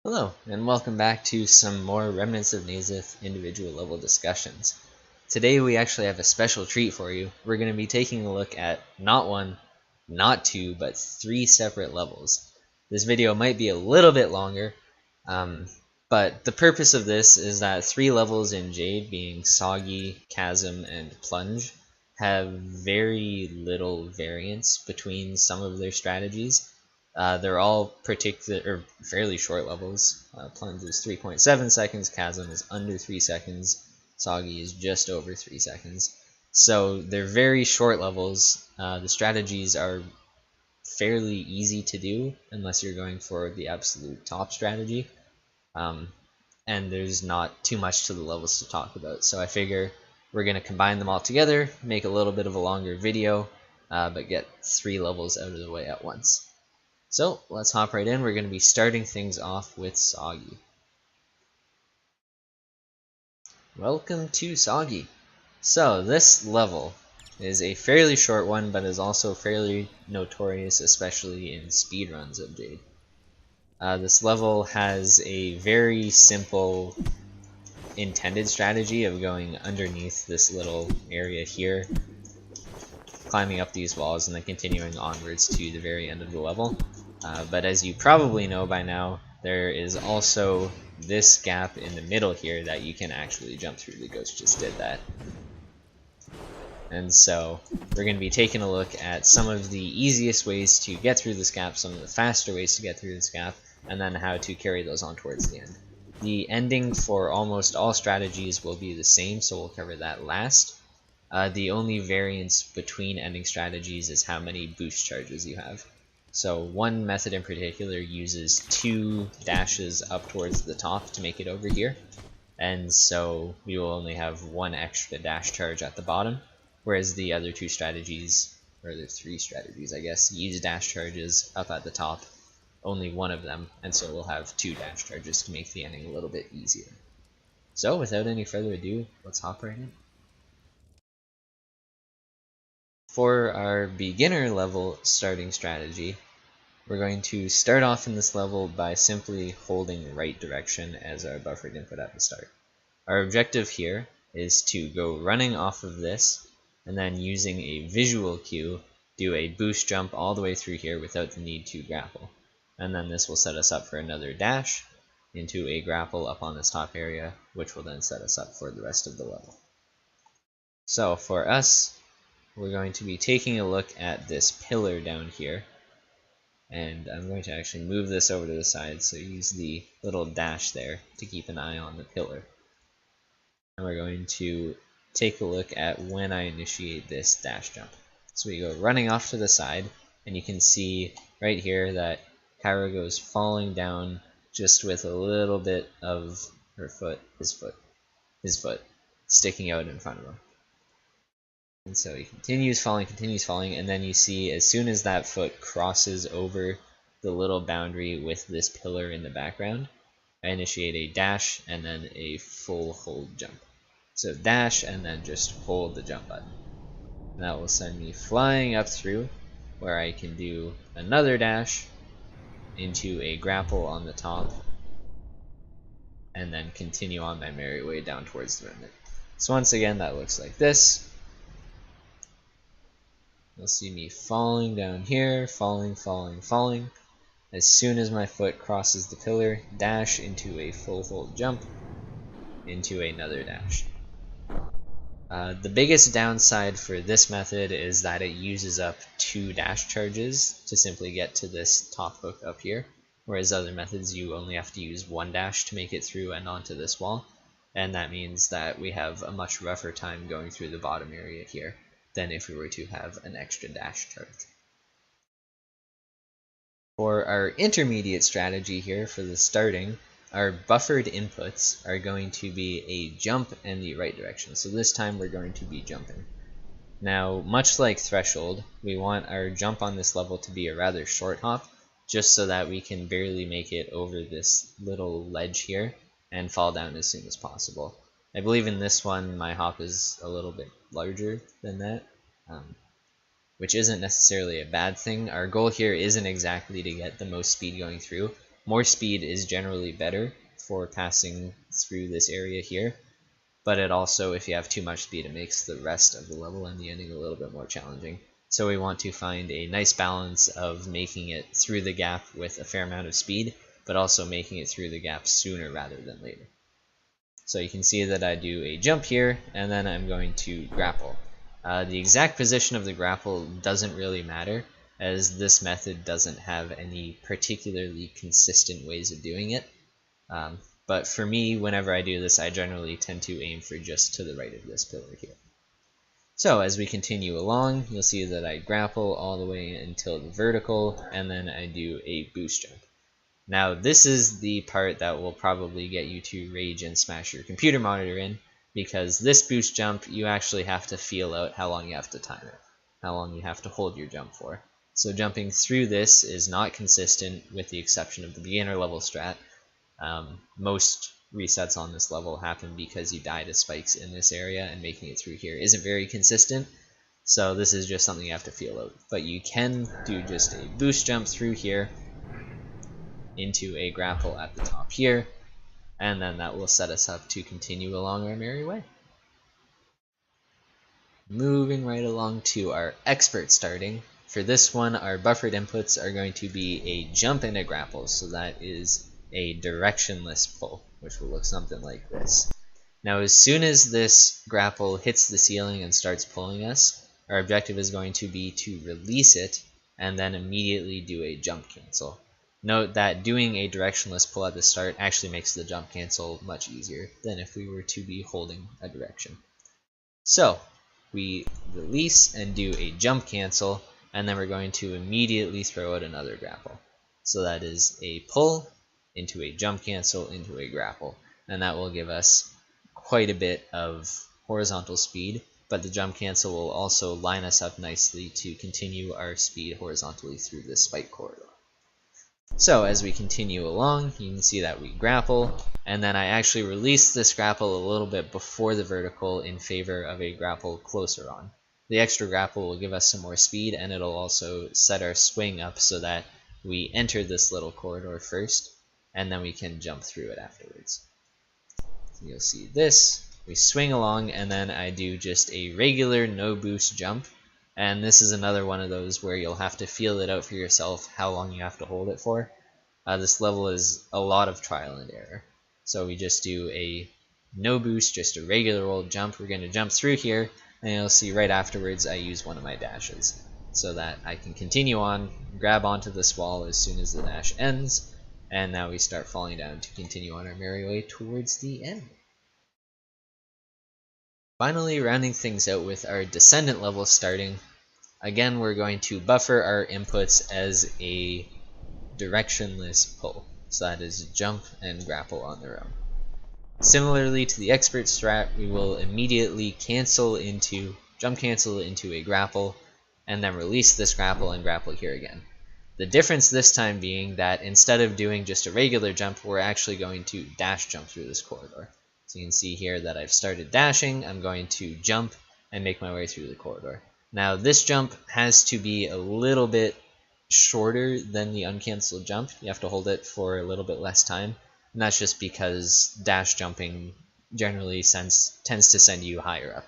Hello, and welcome back to some more Remnants of Naezith individual level discussions. Today we actually have a special treat for you. We're going to be taking a look at not one, not two, but three separate levels. This video might be a little bit longer, but the purpose of this is that three levels in Jade, being Soggy, Chasm, and Plunge, have very little variance between some of their strategies. They're all particular or fairly short levels. Plunge is 3.7 seconds, Chasm is under 3 seconds, Soggy is just over 3 seconds. So they're very short levels. The strategies are fairly easy to do unless you're going for the absolute top strategy. And there's not too much to the levels to talk about. So I figure we're going to combine them all together, make a little bit of a longer video, but get three levels out of the way at once. So let's hop right in. We're going to be starting things off with Soggy. Welcome to Soggy. So this level is a fairly short one, but is also fairly notorious, especially in speedruns of Jade. This level has a very simple intended strategy of going underneath this little area here, climbing up these walls, and then continuing onwards to the very end of the level. But as you probably know by now, there is also this gap in the middle here that you can actually jump through. The ghost just did that. And so we're going to be taking a look at some of the easiest ways to get through this gap, some of the faster ways to get through this gap, and then how to carry those on towards the end. The ending for almost all strategies will be the same, so we'll cover that last. The only variance between ending strategies is how many boost charges you have. So one method in particular uses 2 dashes up towards the top to make it over here, and so we will only have 1 extra dash charge at the bottom, whereas the other 2 strategies, or the 3 strategies I guess, use dash charges up at the top, only 1 of them, and so we'll have 2 dash charges to make the ending a little bit easier. So without any further ado, let's hop right in. For our beginner level starting strategy, we're going to start off in this level by simply holding right direction as our buffered input at the start. Our objective here is to go running off of this, and then using a visual cue, do a boost jump all the way through here without the need to grapple. And then this will set us up for another dash into a grapple up on this top area, which will then set us up for the rest of the level. So for us, we're going to be taking a look at this pillar down here, and I'm going to actually move this over to the side, so use the little dash there to keep an eye on the pillar. And we're going to take a look at when I initiate this dash jump. So we go running off to the side, and you can see right here that Kyra goes falling down just with a little bit of her foot, his foot, sticking out in front of him. And so he continues falling, and then you see as soon as that foot crosses over the little boundary with this pillar in the background, I initiate a dash and then a full hold jump. So dash and then just hold the jump button. And that will send me flying up through, where I can do another dash into a grapple on the top, and then continue on my merry way down towards the remnant. So once again, that looks like this. You'll see me falling down here, falling. As soon as my foot crosses the pillar, dash into a full hold jump, into another dash. The biggest downside for this method is that it uses up 2 dash charges to simply get to this top hook up here, whereas other methods you only have to use 1 dash to make it through and onto this wall, and that means that we have a much rougher time going through the bottom area here than if we were to have an extra dash charge. For our intermediate strategy here for the starting, our buffered inputs are going to be a jump and the right direction. So this time we're going to be jumping. Now, much like Threshold, we want our jump on this level to be a rather short hop, just so that we can barely make it over this little ledge here and fall down as soon as possible. I believe in this one my hop is a little bit larger than that, which isn't necessarily a bad thing. Our goal here isn't exactly to get the most speed going through, More speed is generally better for passing through this area here, but it also, if you have too much speed, it makes the rest of the level and the ending a little bit more challenging. So we want to find a nice balance of making it through the gap with a fair amount of speed, but also making it through the gap sooner rather than later. So you can see that I do a jump here, and then I'm going to grapple. The exact position of the grapple doesn't really matter, as this method doesn't have any particularly consistent ways of doing it. But for me, whenever I do this, I generally tend to aim for just to the right of this pillar here. So as we continue along, you'll see that I grapple all the way until the vertical, and then I do a boost jump. Now this is the part that will probably get you to rage and smash your computer monitor in, because this boost jump, you actually have to feel out how long you have to time it, how long you have to hold your jump for. So jumping through this is not consistent, with the exception of the beginner level strat. Most resets on this level happen because you die to spikes in this area, and making it through here isn't very consistent. So this is just something you have to feel out. But you can do just a boost jump through here into a grapple at the top here, and then that will set us up to continue along our merry way. Moving right along to our expert starting. For this one, our buffered inputs are going to be a jump and a grapple, so that is a directionless pull, which will look something like this. Now as soon as this grapple hits the ceiling and starts pulling us, our objective is going to be to release it and then immediately do a jump cancel. Note that doing a directionless pull at the start actually makes the jump cancel much easier than if we were to be holding a direction. So we release and do a jump cancel, and then we're going to immediately throw out another grapple. So that is a pull into a jump cancel into a grapple, and that will give us quite a bit of horizontal speed, but the jump cancel will also line us up nicely to continue our speed horizontally through this spike corridor. So as we continue along, you can see that we grapple, and then I actually release this grapple a little bit before the vertical in favor of a grapple closer on. The extra grapple will give us some more speed, and it'll also set our swing up so that we enter this little corridor first, and then we can jump through it afterwards. So you'll see this, we swing along, and then I do just a regular no boost jump. And this is another one of those where you'll have to feel it out for yourself how long you have to hold it for. This level is a lot of trial and error. So we just do a no boost, just a regular old jump. We're going to jump through here, and you'll see right afterwards I use one of my dashes so that I can continue on, grab onto this wall as soon as the dash ends, and now we start falling down to continue on our merry way towards the end. Finally, rounding things out with our descendant level starting. Again, we're going to buffer our inputs as a directionless pull, so that is jump and grapple on their own. Similarly to the expert strat, we will immediately jump cancel into a grapple, and then release this grapple and grapple here again. The difference this time being that instead of doing just a regular jump, we're actually going to dash jump through this corridor. So you can see here that I've started dashing, I'm going to jump and make my way through the corridor. Now this jump has to be a little bit shorter than the uncancelled jump. You have to hold it for a little bit less time, and that's just because dash jumping generally tends to send you higher up.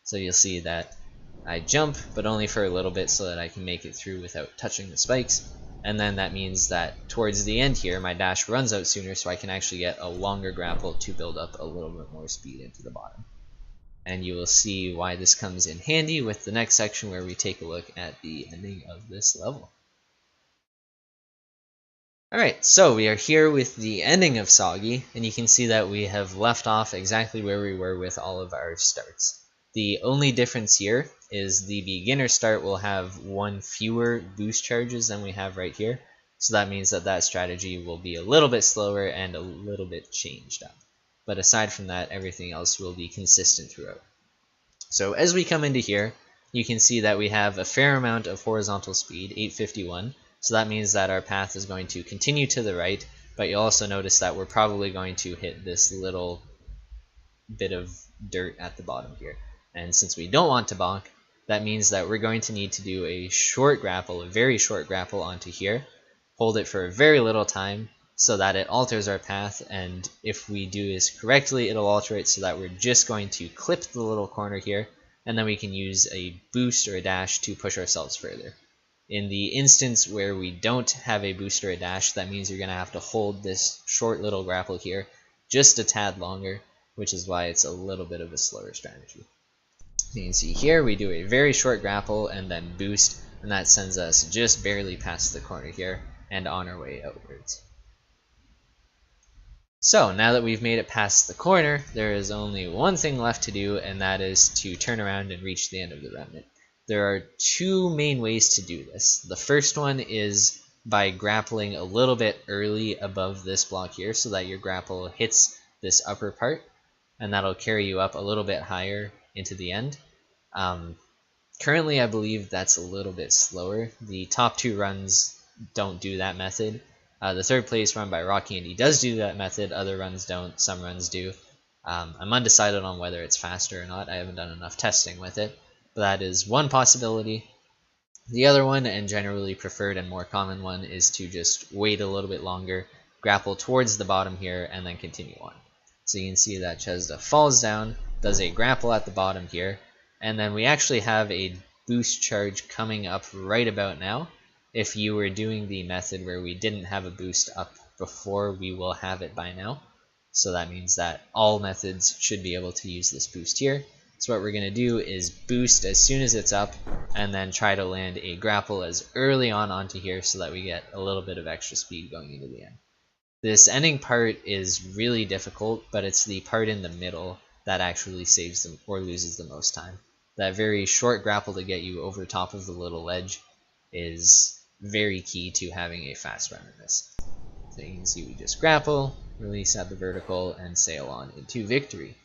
So you'll see that I jump, but only for a little bit so that I can make it through without touching the spikes. And then that means that towards the end here, my dash runs out sooner, so I can actually get a longer grapple to build up a little bit more speed into the bottom. And you will see why this comes in handy with the next section where we take a look at the ending of this level. Alright, so we are here with the ending of Soggy, and you can see that we have left off exactly where we were with all of our starts. The only difference here is the beginner start will have one fewer boost charges than we have right here, so that means that that strategy will be a little bit slower and a little bit changed up. But aside from that, everything else will be consistent throughout. So as we come into here, you can see that we have a fair amount of horizontal speed, 851, so that means that our path is going to continue to the right, but you'll also notice that we're probably going to hit this little bit of dirt at the bottom here. And since we don't want to bonk, that means that we're going to need to do a short grapple, a very short grapple onto here, hold it for a very little time, so that it alters our path, and if we do this correctly, it'll alter it so that we're just going to clip the little corner here, and then we can use a boost or a dash to push ourselves further. In the instance where we don't have a boost or a dash, that means you're going to have to hold this short little grapple here just a tad longer, which is why it's a little bit of a slower strategy. You can see here we do a very short grapple and then boost, and that sends us just barely past the corner here and on our way outwards. So now that we've made it past the corner, there is only one thing left to do, and that is to turn around and reach the end of the remnant. There are two main ways to do this. The first one is by grappling a little bit early above this block here so that your grapple hits this upper part, and that'll carry you up a little bit higher into the end. Currently, I believe that's a little bit slower. The top two runs don't do that method. The third place run by Rocky Andy does do that method. Other runs don't. Some runs do. I'm undecided on whether it's faster or not. I haven't done enough testing with it. But that is one possibility. The other one, and generally preferred and more common one, is to just wait a little bit longer, grapple towards the bottom here, and then continue on. So you can see that Chesda falls down, does a grapple at the bottom here, and then we actually have a boost charge coming up right about now. If you were doing the method where we didn't have a boost up before, we will have it by now. So that means that all methods should be able to use this boost here. So what we're going to do is boost as soon as it's up, and then try to land a grapple as early on onto here so that we get a little bit of extra speed going into the end. This ending part is really difficult, but it's the part in the middle that actually saves them or loses the most time. That very short grapple to get you over top of the little ledge is very key to having a fast run in this. So you can see we just grapple, release at the vertical, and sail on into victory.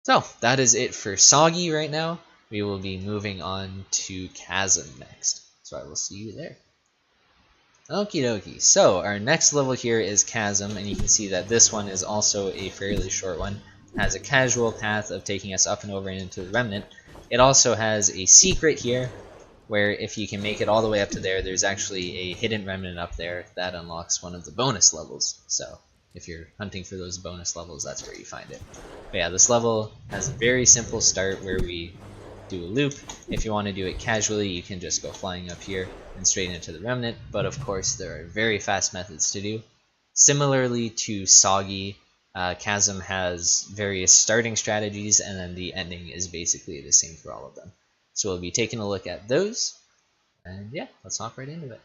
So that is it for Soggy right now. We will be moving on to Chasm next. So I will see you there. Okie dokie. So our next level here is Chasm, and you can see that this one is also a fairly short one. It has a casual path of taking us up and over and into the Remnant. It also has a secret here, where if you can make it all the way up to there, there's actually a hidden remnant up there that unlocks one of the bonus levels. So if you're hunting for those bonus levels, that's where you find it. But yeah, this level has a very simple start where we do a loop. If you want to do it casually, you can just go flying up here and straight into the remnant, but of course there are very fast methods to do. Similarly to Soggy, Chasm has various starting strategies, and then the ending is basically the same for all of them. So we'll be taking a look at those, and yeah, let's hop right into it.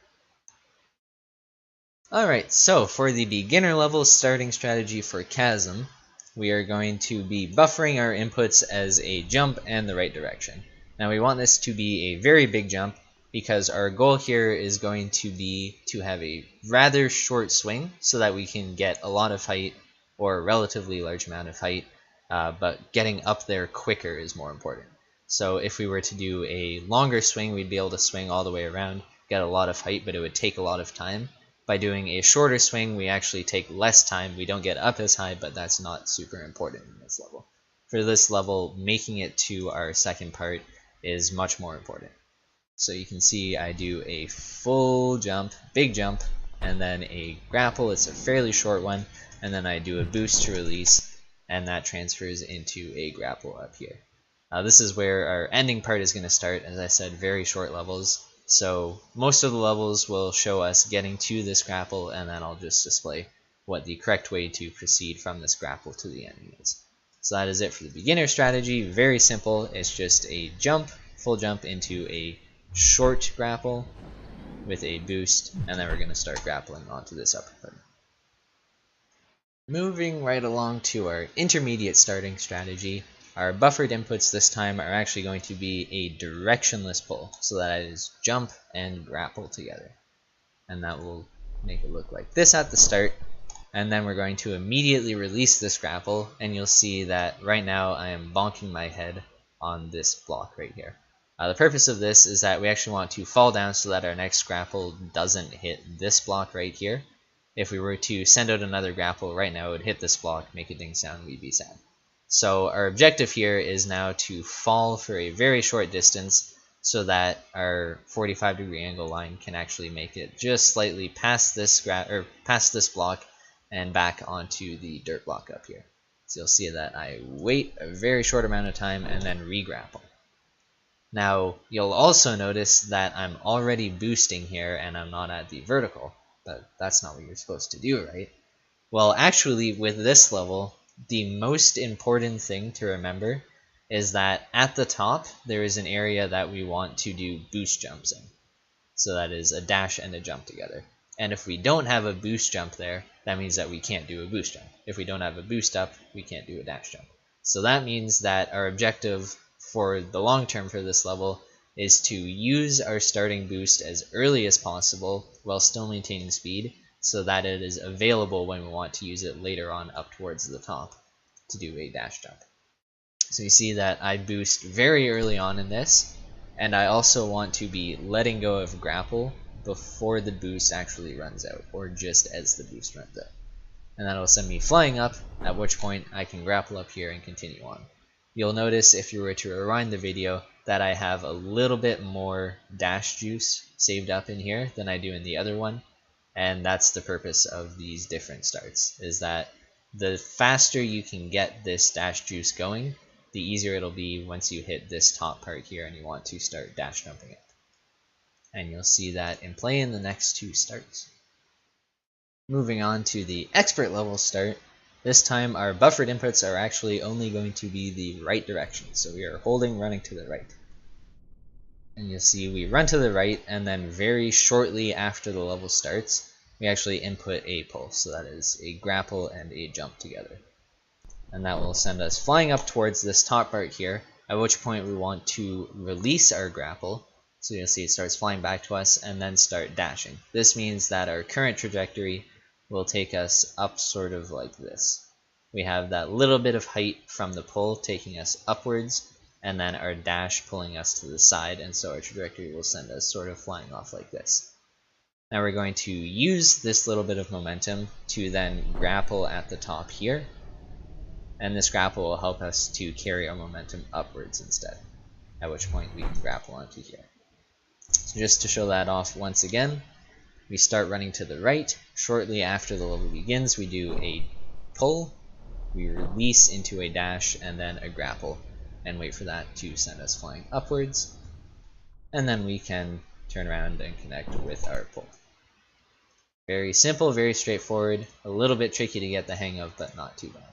Alright, so for the beginner level starting strategy for Chasm, we are going to be buffering our inputs as a jump and the right direction. Now we want this to be a very big jump because our goal here is going to be to have a rather short swing so that we can get a lot of height or a relatively large amount of height, but getting up there quicker is more important. So if we were to do a longer swing, we'd be able to swing all the way around, get a lot of height, but it would take a lot of time. By doing a shorter swing, we actually take less time. We don't get up as high, but that's not super important in this level. For this level, making it to our second part is much more important. So you can see I do a full jump, big jump, and then a grapple. It's a fairly short one, and then I do a boost to release, and that transfers into a grapple up here. This is where our ending part is going to start. As I said, very short levels. So most of the levels will show us getting to this grapple, and then I'll just display what the correct way to proceed from this grapple to the ending is. So that is it for the beginner strategy. Very simple. It's just a jump, full jump into a short grapple with a boost, and then we're going to start grappling onto this upper part. Moving right along to our intermediate starting strategy. Our buffered inputs this time are actually going to be a directionless pull, so that is jump and grapple together. And that will make it look like this at the start, and then we're going to immediately release this grapple, and you'll see that right now I am bonking my head on this block right here. The purpose of this is that we actually want to fall down so that our next grapple doesn't hit this block right here. If we were to send out another grapple right now, it would hit this block, make a ding sound, we'd be sad. So our objective here is now to fall for a very short distance, so that our 45-degree angle line can actually make it just slightly past this past this block and back onto the dirt block up here. So you'll see that I wait a very short amount of time and then re-grapple. Now you'll also notice that I'm already boosting here and I'm not at the vertical, but that's not what you're supposed to do, right? Well, actually with this level, the most important thing to remember is that at the top there is an area that we want to do boost jumps in. So that is a dash and a jump together. And if we don't have a boost jump there, that means that we can't do a boost jump. If we don't have a boost up, we can't do a dash jump. So that means that our objective for the long term for this level is to use our starting boost as early as possible while still maintaining speed, so that it is available when we want to use it later on up towards the top to do a dash jump. So you see that I boost very early on in this, and I also want to be letting go of grapple before the boost actually runs out, or just as the boost runs out. And that'll send me flying up, at which point I can grapple up here and continue on. You'll notice if you were to rewind the video that I have a little bit more dash juice saved up in here than I do in the other one, and that's the purpose of these different starts, is that the faster you can get this dash juice going, the easier it'll be once you hit this top part here and you want to start dash jumping it. And you'll see that in play in the next two starts. Moving on to the expert level start, this time our buffered inputs are actually only going to be the right direction, so we are holding running to the right. And you'll see we run to the right, and then very shortly after the level starts, we actually input a pull, so that is a grapple and a jump together. And that will send us flying up towards this top part here, at which point we want to release our grapple. So you'll see it starts flying back to us and then start dashing. This means that our current trajectory will take us up sort of like this. We have that little bit of height from the pull taking us upwards, and then our dash pulling us to the side, and so our trajectory will send us sort of flying off like this. Now we're going to use this little bit of momentum to then grapple at the top here, and this grapple will help us to carry our momentum upwards instead, at which point we can grapple onto here. So just to show that off once again, we start running to the right. Shortly after the level begins, we do a pull, we release into a dash, and then a grapple, and wait for that to send us flying upwards, and then we can turn around and connect with our pull. Very simple, very straightforward, a little bit tricky to get the hang of, but not too bad.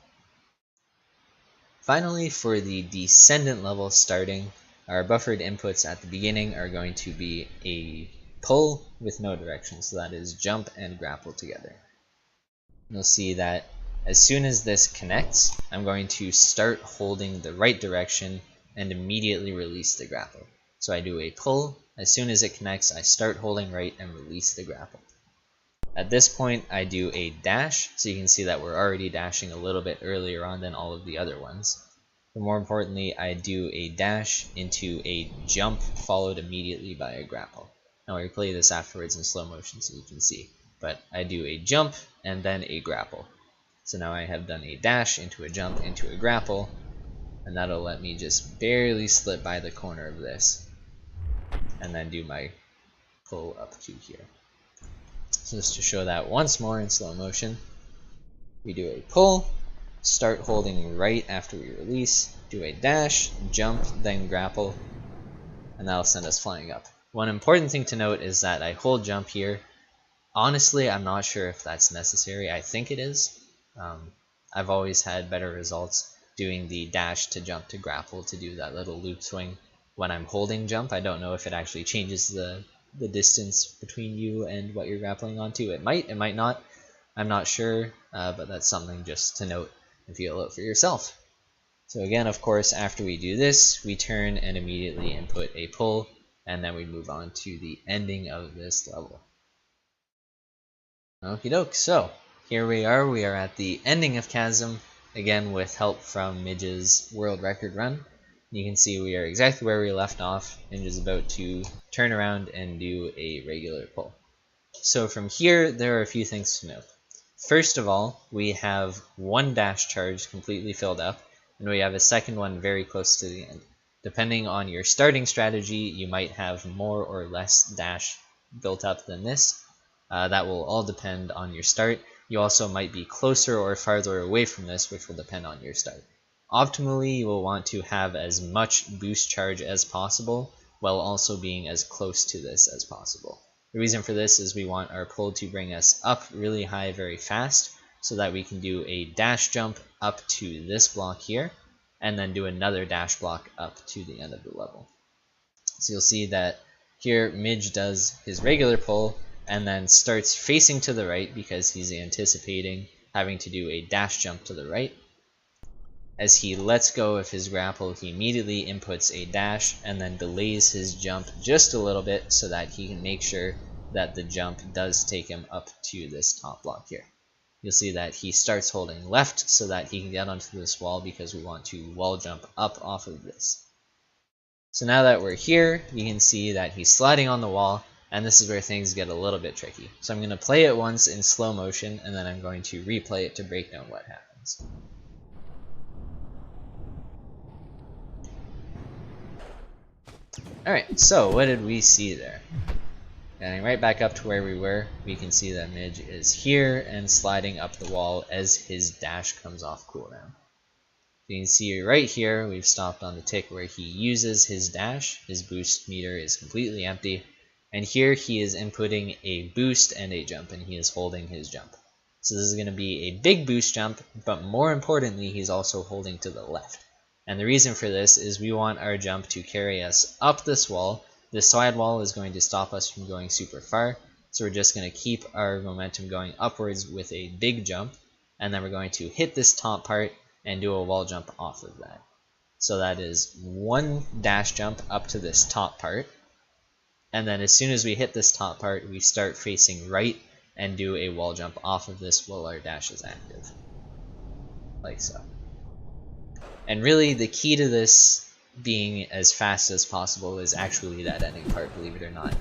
Finally, for the descendant level starting, our buffered inputs at the beginning are going to be a pull with no direction, so that is jump and grapple together. You'll see that as soon as this connects, I'm going to start holding the right direction and immediately release the grapple. So I do a pull, as soon as it connects, I start holding right and release the grapple. At this point, I do a dash, so you can see that we're already dashing a little bit earlier on than all of the other ones. But more importantly, I do a dash into a jump followed immediately by a grapple. Now I replay this afterwards in slow motion so you can see. But I do a jump and then a grapple. So now I have done a dash into a jump into a grapple, and that'll let me just barely slip by the corner of this, and then do my pull up to here. So just to show that once more in slow motion, we do a pull, start holding right after we release, do a dash, jump, then grapple, and that'll send us flying up. One important thing to note is that I hold jump here. Honestly, I'm not sure if that's necessary. I think it is. I've always had better results doing the dash to jump to grapple to do that little loop swing when I'm holding jump. I don't know if it actually changes the distance between you and what you're grappling onto. It might not. I'm not sure, but that's something just to note and feel out for yourself. So again, of course, after we do this, we turn and immediately input a pull, and then we move on to the ending of this level. Okie doke, so here we are at the ending of Chasm, again with help from Midge's world record run. You can see we are exactly where we left off. Midge is about to turn around and do a regular pull. So from here, there are a few things to note. First of all, we have one dash charge completely filled up, and we have a second one very close to the end. Depending on your starting strategy, you might have more or less dash built up than this. That will all depend on your start. You also might be closer or farther away from this, which will depend on your start. Optimally, you will want to have as much boost charge as possible, while also being as close to this as possible. The reason for this is we want our pull to bring us up really high very fast, so that we can do a dash jump up to this block here, and then do another dash block up to the end of the level. So you'll see that here Midge does his regular pull, and then starts facing to the right because he's anticipating having to do a dash jump to the right. As he lets go of his grapple, he immediately inputs a dash and then delays his jump just a little bit so that he can make sure that the jump does take him up to this top block here. You'll see that he starts holding left so that he can get onto this wall because we want to wall jump up off of this. So now that we're here, you can see that he's sliding on the wall, and this is where things get a little bit tricky. So I'm going to play it once in slow motion, and then I'm going to replay it to break down what happens. Alright, so what did we see there? Getting right back up to where we were, we can see that Midge is here and sliding up the wall as his dash comes off cooldown. You can see right here, we've stopped on the tick where he uses his dash. His boost meter is completely empty. And here he is inputting a boost and a jump, and he is holding his jump. So this is going to be a big boost jump, but more importantly, he's also holding to the left. And the reason for this is we want our jump to carry us up this wall. This side wall is going to stop us from going super far, so we're just going to keep our momentum going upwards with a big jump, and then we're going to hit this top part and do a wall jump off of that. So that is one dash jump up to this top part, and then as soon as we hit this top part, we start facing right and do a wall jump off of this while our dash is active, like so. And really the key to this being as fast as possible is actually that ending part, believe it or not.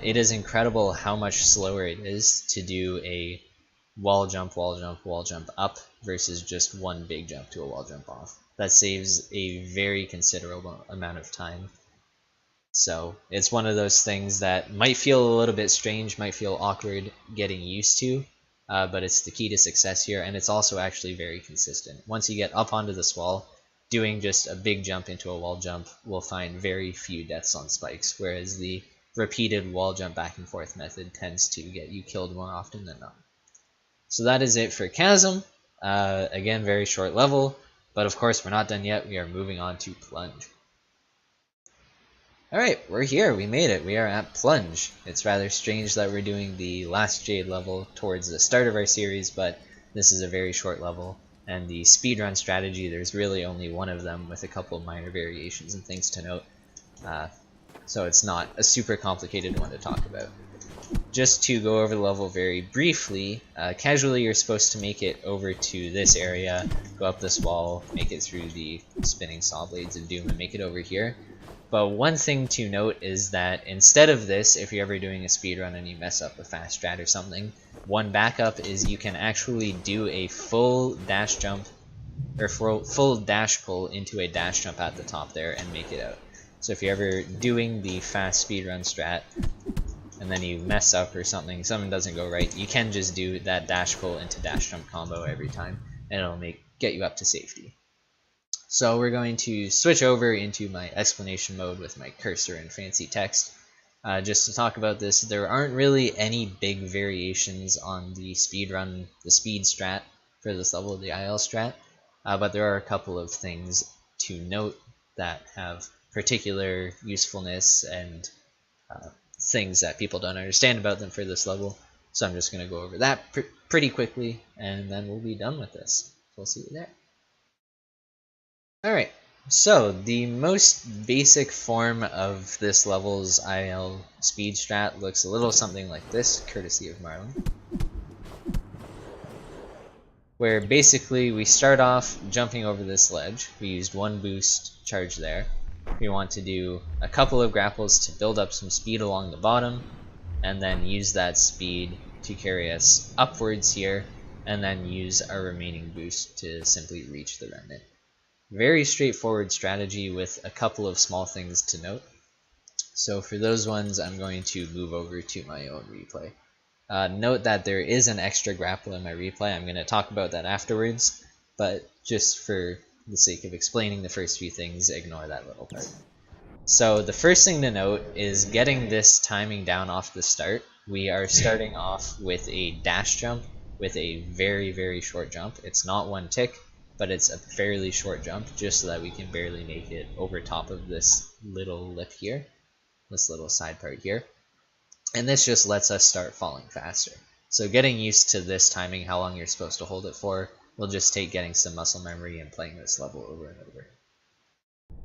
It is incredible how much slower it is to do a wall jump, wall jump, wall jump up versus just one big jump to a wall jump off. That saves a very considerable amount of time. So it's one of those things that might feel a little bit strange, might feel awkward getting used to, but it's the key to success here, and it's also actually very consistent. Once you get up onto this wall, doing just a big jump into a wall jump will find very few deaths on spikes, whereas the repeated wall jump back and forth method tends to get you killed more often than not. So that is it for Chasm. Again, very short level, but of course we're not done yet. We are moving on to Plunge. Alright, we're here. We made it. We are at Plunge. It's rather strange that we're doing the last Jade level towards the start of our series, but this is a very short level. And the speedrun strategy, there's really only one of them with a couple of minor variations and things to note. So it's not a super complicated one to talk about. Just to go over the level very briefly, casually you're supposed to make it over to this area, go up this wall, make it through the spinning saw blades of doom, and make it over here. But one thing to note is that instead of this, if you're ever doing a speedrun and you mess up a fast strat or something, one backup is you can actually do a full dash jump, or full dash pull into a dash jump at the top there and make it out. So if you're ever doing the fast speedrun strat, and then you mess up or something doesn't go right, you can just do that dash pull into dash jump combo every time, and it'll get you up to safety. So we're going to switch over into my explanation mode with my cursor and fancy text. Just to talk about this, there aren't really any big variations on the speed strat for this level of the IL strat, but there are a couple of things to note that have particular usefulness and things that people don't understand about them for this level. So I'm just going to go over that pretty quickly, and then we'll be done with this. We'll see you there. Alright, so the most basic form of this level's IL speed strat looks a little something like this, courtesy of Marlin. Where basically we start off jumping over this ledge. We used one boost charge there. We want to do a couple of grapples to build up some speed along the bottom, and then use that speed to carry us upwards here, and then use our remaining boost to simply reach the remnant. Very straightforward strategy with a couple of small things to note. So for those ones, I'm going to move over to my own replay. Note that there is an extra grapple in my replay. I'm going to talk about that afterwards, but just for the sake of explaining the first few things, ignore that little part. So the first thing to note is getting this timing down off the start. We are starting off with a dash jump with a very, very short jump. It's not one tick, but it's a fairly short jump just so that we can barely make it over top of this little lip here, this little side part here. And this just lets us start falling faster. So getting used to this timing, how long you're supposed to hold it for, will just take getting some muscle memory and playing this level over and over.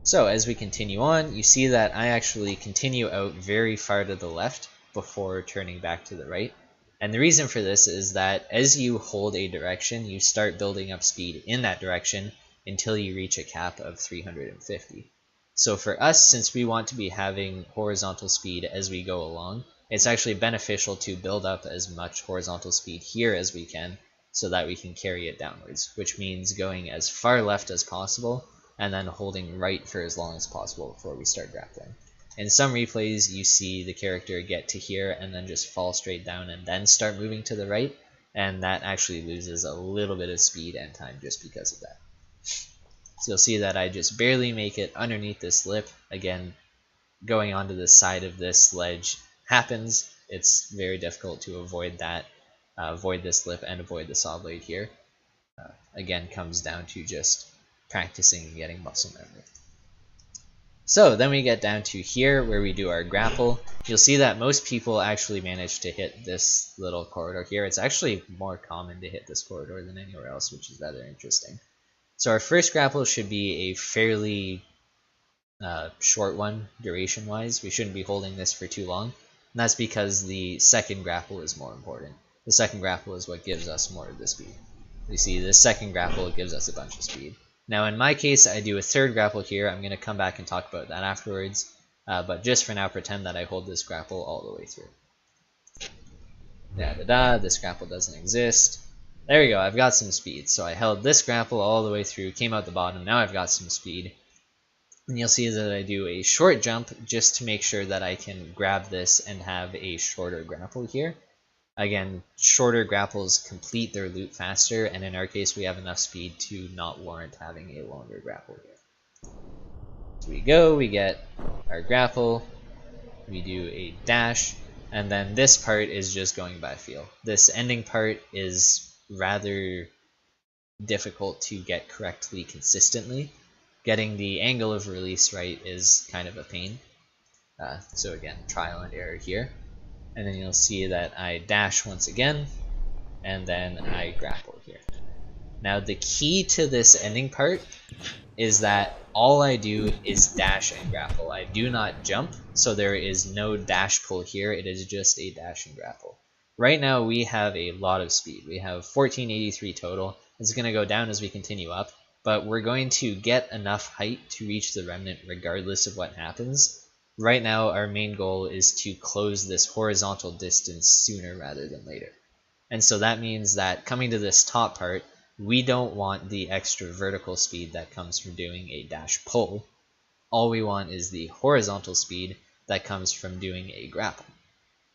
So as we continue on, you see that I actually continue out very far to the left before turning back to the right. And the reason for this is that as you hold a direction, you start building up speed in that direction until you reach a cap of 350. So for us, since we want to be having horizontal speed as we go along, it's actually beneficial to build up as much horizontal speed here as we can so that we can carry it downwards, which means going as far left as possible and then holding right for as long as possible before we start grappling. In some replays, you see the character get to here and then just fall straight down and then start moving to the right, and that actually loses a little bit of speed and time just because of that. So you'll see that I just barely make it underneath this lip. Again, going onto the side of this ledge happens. It's very difficult to avoid that, avoid this lip and avoid the saw blade here. Again, comes down to just practicing and getting muscle memory. So then we get down to here where we do our grapple. You'll see that most people actually manage to hit this little corridor here. It's actually more common to hit this corridor than anywhere else, which is rather interesting. So our first grapple should be a fairly short one duration wise. We shouldn't be holding this for too long, and that's because the second grapple is more important. The second grapple is what gives us more of the speed. You see, the second grapple gives us a bunch of speed. Now in my case, I do a third grapple here. I'm going to come back and talk about that afterwards, but just for now, pretend that I hold this grapple all the way through. This grapple doesn't exist. There we go, I've got some speed. So I held this grapple all the way through, came out the bottom, now I've got some speed. And you'll see that I do a short jump just to make sure that I can grab this and have a shorter grapple here. Again, shorter grapples complete their loop faster, and in our case we have enough speed to not warrant having a longer grapple here. So we go, we get our grapple, we do a dash, and then this part is just going by feel. This ending part is rather difficult to get correctly consistently. Getting the angle of release right is kind of a pain. So again, trial and error here. And then you'll see that I dash once again, and then I grapple here. Now the key to this ending part is that all I do is dash and grapple. I do not jump, so there is no dash pull here. It is just a dash and grapple. Right now we have a lot of speed. We have 1483 total. It's going to go down as we continue up, but we're going to get enough height to reach the remnant regardless of what happens. Right now, our main goal is to close this horizontal distance sooner rather than later. And so that means that coming to this top part, we don't want the extra vertical speed that comes from doing a dash pull. All we want is the horizontal speed that comes from doing a grapple.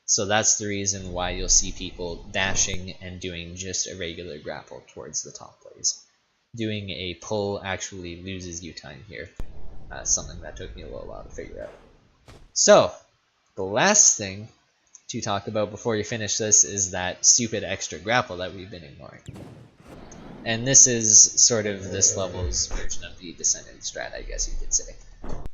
So that's the reason why you'll see people dashing and doing just a regular grapple towards the top plays. Doing a pull actually loses you time here. Something that took me a little while to figure out. So, the last thing to talk about before you finish this is that stupid extra grapple that we've been ignoring. And this is sort of this level's version of the Descendant strat, I guess you could say.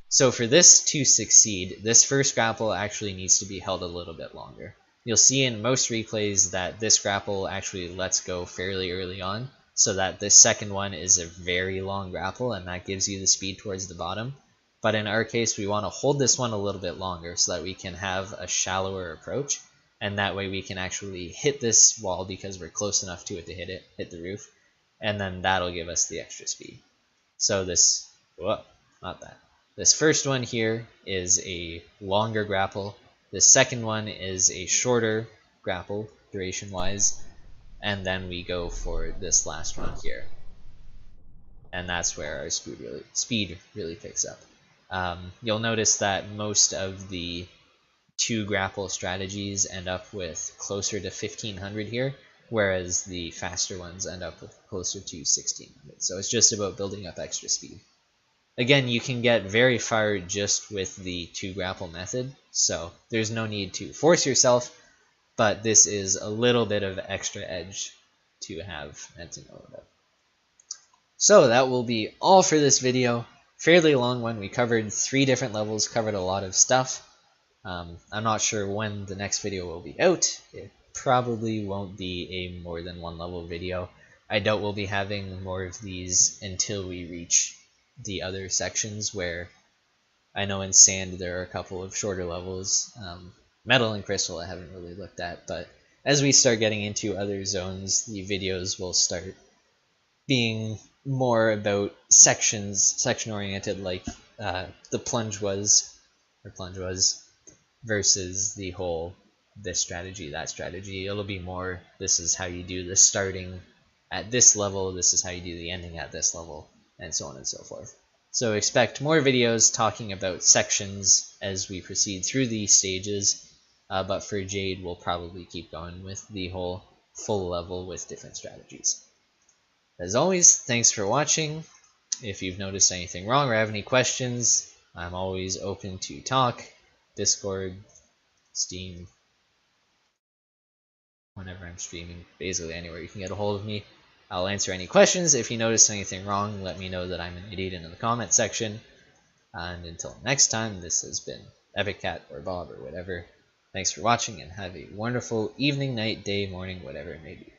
So for this to succeed, this first grapple actually needs to be held a little bit longer. You'll see in most replays that this grapple actually lets go fairly early on, so that this second one is a very long grapple, and that gives you the speed towards the bottom. But in our case, we want to hold this one a little bit longer so that we can have a shallower approach, and that way we can actually hit this wall because we're close enough to it to hit the roof, and then that'll give us the extra speed. So this, this first one here is a longer grapple. The second one is a shorter grapple, duration-wise, and then we go for this last one here. and that's where our speed really picks up. You'll notice that most of the 2 grapple strategies end up with closer to 1500 here, whereas the faster ones end up with closer to 1600. So it's just about building up extra speed. Again, you can get very far just with the 2 grapple method, so there's no need to force yourself, but this is a little bit of extra edge to have and to know about. So that will be all for this video. Fairly long one. We covered 3 different levels, covered a lot of stuff. I'm not sure when the next video will be out. It probably won't be a more than 1 level video. I doubt we'll be having more of these until we reach the other sections, where I know in Sand there are a couple of shorter levels. Metal and Crystal I haven't really looked at, but as we start getting into other zones, the videos will start being more about section oriented, like the Plunge was, versus the whole this strategy, that strategy. It'll be more, this is how you do the starting at this level, this is how you do the ending at this level, and so on and so forth. So expect more videos talking about sections as we proceed through these stages, but for Jade we'll probably keep going with the whole full level with different strategies. As always, thanks for watching. If you've noticed anything wrong or have any questions, I'm always open to talk. Discord, Steam, whenever I'm streaming, basically anywhere you can get a hold of me. I'll answer any questions. If you notice anything wrong, let me know that I'm an idiot in the comment section. And until next time, this has been Epic Cat or Bob or whatever. Thanks for watching and have a wonderful evening, night, day, morning, whatever it may be.